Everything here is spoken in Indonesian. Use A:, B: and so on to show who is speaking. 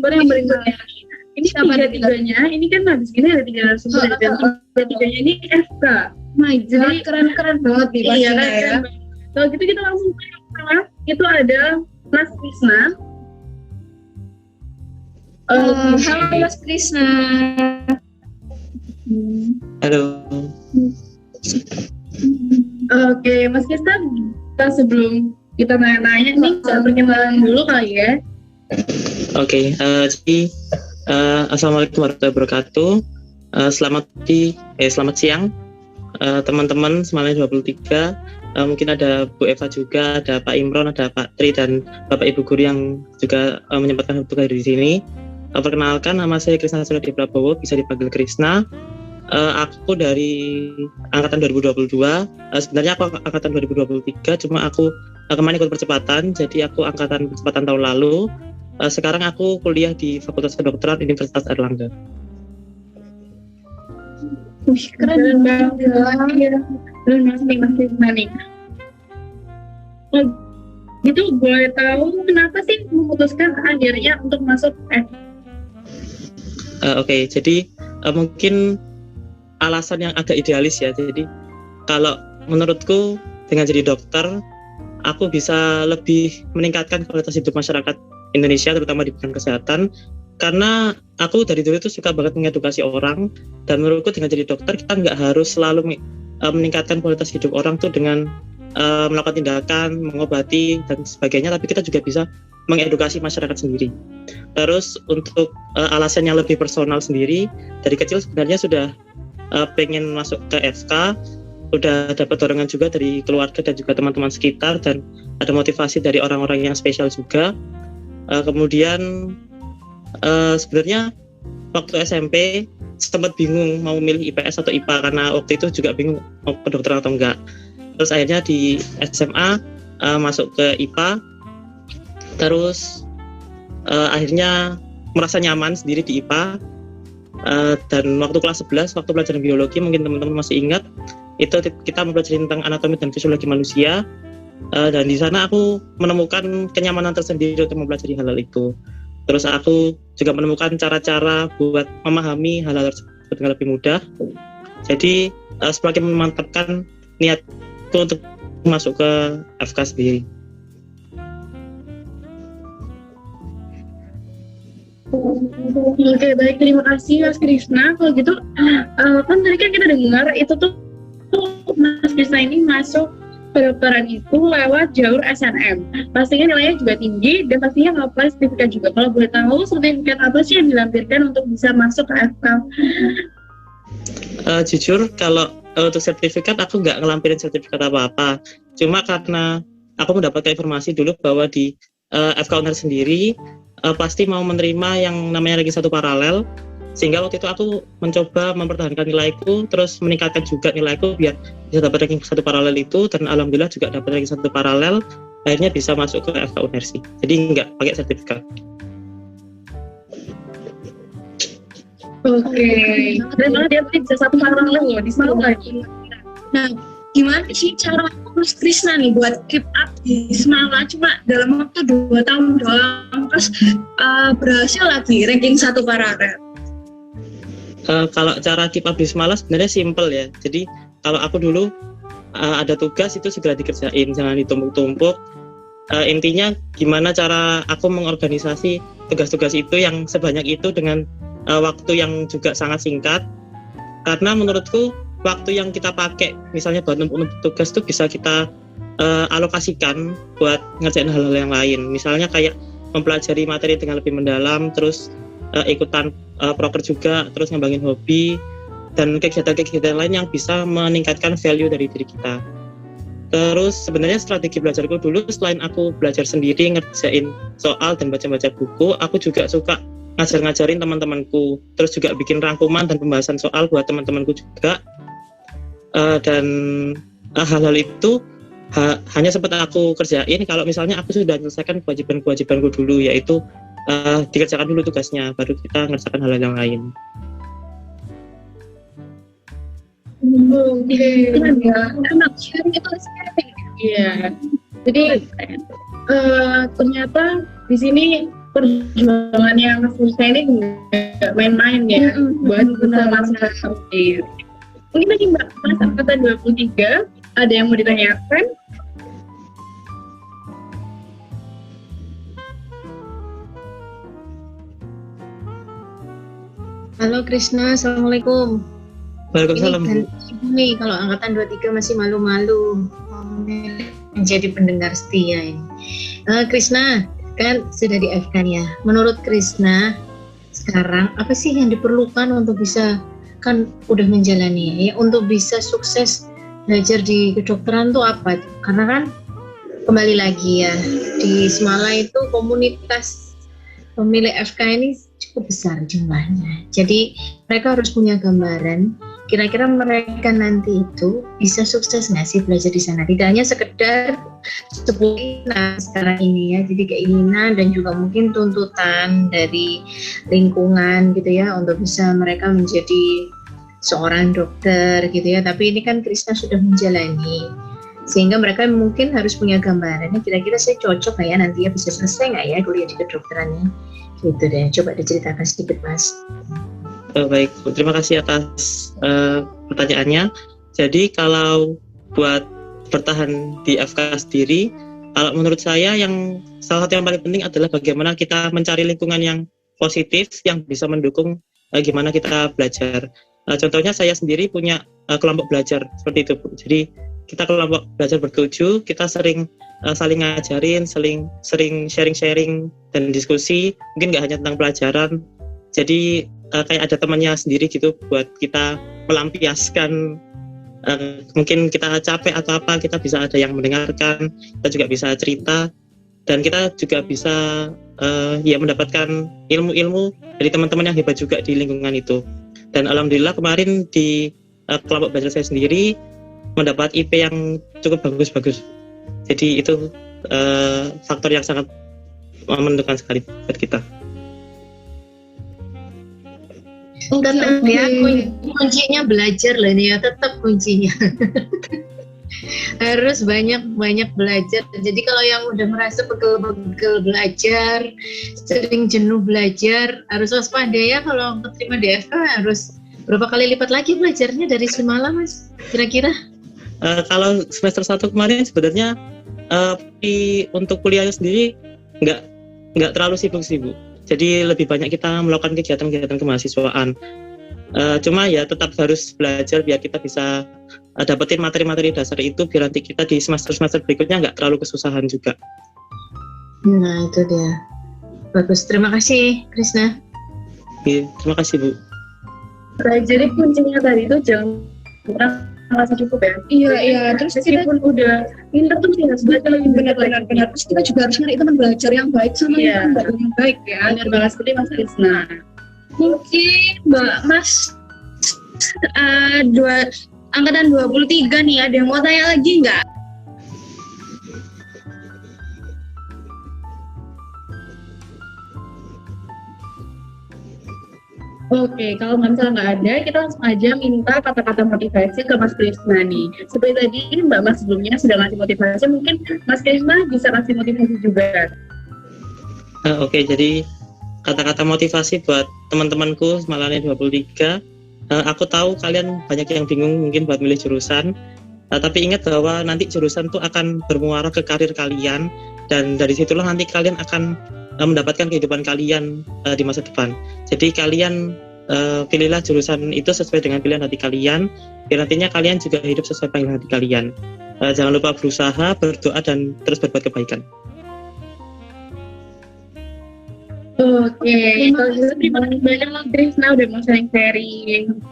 A: narasumber yang berikutnya. Ini tiga-tiganya, ini kan habis gini ada 3 narasumber dan tiga-tiganya ini FK.
B: Jadi keren-keren banget nih
A: Iya,
B: pastinya ya.
A: Kalau gitu kita langsung ke yang pertama, itu ada Mas Krisna.
B: Halo Mas Krisna.
C: Halo.
A: Oke, Mas Krisna, sebelum kita nanya-nanya nih, saya perkenalan dulu kali ya.
C: Oke, jadi Assalamualaikum warahmatullahi wabarakatuh. Selamat siang teman-teman semuanya 23. Mungkin ada Bu Eva juga, ada Pak Imron, ada Pak Tri dan Bapak Ibu guru yang juga menyempatkan waktu hadir di sini. Perkenalkan, nama saya Krisna Suryadi Prabowo, bisa dipanggil Krisna. Aku dari angkatan 2022. Sebenarnya aku angkatan 2023, cuma aku kemarin ikut percepatan, jadi aku angkatan percepatan tahun lalu. Sekarang aku kuliah di Fakultas Kedokteran Universitas Airlangga.
A: Wih, keren banget ya. Keren banget nih Mas Krisna nih. Gitu boleh tahu kenapa sih memutuskan akhirnya untuk masuk
C: Oke, jadi mungkin alasan yang agak idealis ya. Jadi kalau menurutku dengan jadi dokter, aku bisa lebih meningkatkan kualitas hidup masyarakat Indonesia, terutama di bidang kesehatan. Karena aku dari dulu tuh suka banget mengedukasi orang, dan menurutku dengan jadi dokter kita nggak harus selalu meningkatkan kualitas hidup orang tuh dengan melakukan tindakan, mengobati dan sebagainya, tapi kita juga bisa mengedukasi masyarakat sendiri. Terus untuk alasan yang lebih personal sendiri, dari kecil sebenarnya sudah pengen masuk ke FK, udah dapat dorongan juga dari keluarga dan juga teman-teman sekitar, dan ada motivasi dari orang-orang yang spesial juga. Kemudian sebenarnya waktu SMP sempat bingung mau milih IPS atau IPA, karena waktu itu juga bingung mau kedokteran atau enggak. Terus akhirnya di SMA masuk ke IPA, terus akhirnya merasa nyaman sendiri di IPA. Dan waktu kelas 11, waktu pelajaran biologi, mungkin teman-teman masih ingat, itu kita mempelajari tentang anatomi dan fisiologi manusia, dan di sana aku menemukan kenyamanan tersendiri untuk mempelajari hal-hal itu. Terus aku juga menemukan cara-cara buat memahami hal-hal tersebut dengan lebih mudah. Jadi semakin memantapkan niatku untuk masuk ke FK sendiri.
A: Oke, baik, terima kasih Mas Krisna. Kalau gitu, kan tadi kan kita dengar itu tuh Mas Krisna ini masuk kedokteran itu lewat jalur SNM. Pastinya nilainya juga tinggi dan pastinya nge-apply sertifikat juga. Kalau boleh tahu, sertifikat apa sih yang dilampirkan untuk bisa masuk ke FK?
C: Jujur, kalau untuk sertifikat aku nggak ngelampirin sertifikat apa-apa. Cuma karena aku mendapatkan informasi dulu bahwa di FK UNER sendiri pasti mau menerima yang namanya ranking 1 paralel, sehingga waktu itu aku mencoba mempertahankan nilaiku, terus meningkatkan juga nilaiku biar bisa dapat ranking 1 paralel itu, dan alhamdulillah juga dapat ranking 1 paralel, akhirnya bisa masuk ke FK UNER sih. Jadi nggak pakai sertifikat.
A: Oke, dan malah dia bisa 1 paralel loh di sini lagi.
B: Nah, gimana sih cara Mas Krisna nih buat keep up di Semangat cuma dalam waktu 2 tahun doang, terus berhasil lagi ranking 1 paralel?
C: Kalau cara keep up di Semangat sebenarnya simple ya. Jadi kalau aku dulu ada tugas itu segera dikerjain, jangan ditumpuk-tumpuk. Intinya gimana cara aku mengorganisasi tugas-tugas itu yang sebanyak itu dengan waktu yang juga sangat singkat. Karena menurutku waktu yang kita pakai misalnya buat numpuk tugas itu bisa kita alokasikan buat ngerjain hal-hal yang lain. Misalnya kayak mempelajari materi dengan lebih mendalam, terus ikutan proker juga, terus ngembangin hobi dan kegiatan-kegiatan lain yang bisa meningkatkan value dari diri kita. Terus sebenarnya strategi belajarku dulu, selain aku belajar sendiri ngerjain soal dan baca-baca buku, aku juga suka ngajar-ngajarin teman-temanku, terus juga bikin rangkuman dan pembahasan soal buat teman-temanku juga. Dan hal-hal itu hanya sempat aku kerjain kalau misalnya aku sudah menyelesaikan kewajiban-kewajibanku dulu, yaitu dikerjakan dulu tugasnya, baru kita ngerjakan hal-hal yang lain.
A: Oke, enak sharing itu sharing. Iya. Jadi ternyata di sini perjuangannya Mas Krisna ini nggak main-main ya buat bersama-sama. Mungkin tadi Mbak Mas angkatan 23 ada yang mau ditanyakan?
D: Halo Krisna, Assalamualaikum.
C: Waalaikumsalam.
D: Ini kalau angkatan 23 masih malu-malu menjadi pendengar setia ini. Krisna, kan sudah di FK ya. Menurut Krisna, sekarang apa sih yang diperlukan untuk bisa, kan udah menjalani ya, untuk bisa sukses belajar di kedokteran tuh apa? Karena kan kembali lagi ya, di Semala itu komunitas pemilih FK ini cukup besar jumlahnya. Jadi mereka harus punya gambaran kira-kira mereka nanti itu bisa sukses nggak sih belajar di sana. Tidak hanya sekedar keinginan sekarang ini ya, jadi keinginan dan juga mungkin tuntutan dari lingkungan gitu ya untuk bisa mereka menjadi seorang dokter gitu ya. Tapi ini kan Krisna sudah menjalani, sehingga mereka mungkin harus punya gambarannya kira-kira saya cocok nggak ya nanti ya, bisa selesai nggak ya kuliah di kedokterannya gitu deh. Coba diceritakan sedikit Mas.
C: Baik, terima kasih atas pertanyaannya. Jadi kalau buat bertahan di FK sendiri, kalau menurut saya yang salah satu yang paling penting adalah bagaimana kita mencari lingkungan yang positif yang bisa mendukung gimana kita belajar. Contohnya saya sendiri punya kelompok belajar seperti itu, Bu. Jadi kita kelompok belajar bertujuh, kita sering saling ngajarin, sering sharing-sharing dan diskusi. Mungkin nggak hanya tentang pelajaran. Jadi kayak ada temannya sendiri gitu buat kita melampiaskan mungkin kita capek atau apa, kita bisa ada yang mendengarkan, kita juga bisa cerita, dan kita juga bisa ya mendapatkan ilmu-ilmu dari teman-teman yang hebat juga di lingkungan itu. Dan alhamdulillah kemarin di kelompok belajar saya sendiri mendapat IP yang cukup bagus-bagus. Jadi itu faktor yang sangat menentukan sekali buat kita.
D: Tetap ya, kuncinya belajar loh ini ya, tetap kuncinya. Harus banyak belajar. Jadi kalau yang udah merasa pegel belajar, sering jenuh belajar, harus waspada ya. Kalau keterima DFK harus berapa kali lipat lagi belajarnya dari semalam Mas, kira-kira?
C: Kalau semester 1 kemarin sebenarnya untuk kuliahnya sendiri nggak terlalu sibuk-sibuk. Jadi lebih banyak kita melakukan kegiatan-kegiatan kemahasiswaan. Cuma ya tetap harus belajar biar kita bisa dapetin materi-materi dasar itu, biar nanti kita di semester-semester berikutnya nggak terlalu kesusahan juga.
D: Nah itu dia. Bagus, terima kasih Krisna.
C: Ya, terima kasih Bu.
A: Jadi kuncinya tadi itu jangan pernah merasa cukup ya.
B: Iya. Terus kita
A: Meskipun udah pinter tuh sih harus belajar lebih
B: benar. Terus kita juga harus nyari teman belajar yang baik sama yang baik ya.
A: Benar banget seperti Mas Krisna.
B: Mungkin Mbak Mas angkatan 23 nih, ada yang mau tanya lagi nggak?
A: Oke, kalau misalnya nggak ada, kita langsung aja minta kata-kata motivasi ke Mas Krisna nih. Seperti tadi Mbak Mas sebelumnya sudah ngasih motivasi, mungkin Mas Krisna bisa kasih motivasi juga.
C: Oke, jadi kata-kata motivasi buat teman-temanku Semalane 23. Aku tahu kalian banyak yang bingung mungkin buat milih jurusan, tapi ingat bahwa nanti jurusan tuh akan bermuara ke karir kalian, dan dari situlah nanti kalian akan mendapatkan kehidupan kalian di masa depan. Jadi kalian pilihlah jurusan itu sesuai dengan pilihan hati kalian, biar nantinya kalian juga hidup sesuai pilihan hati kalian. Jangan lupa berusaha, berdoa, dan terus berbuat kebaikan.
A: Oke, kalau gitu terima kasih banyak Mas Krisna udah mau sharing-sharing.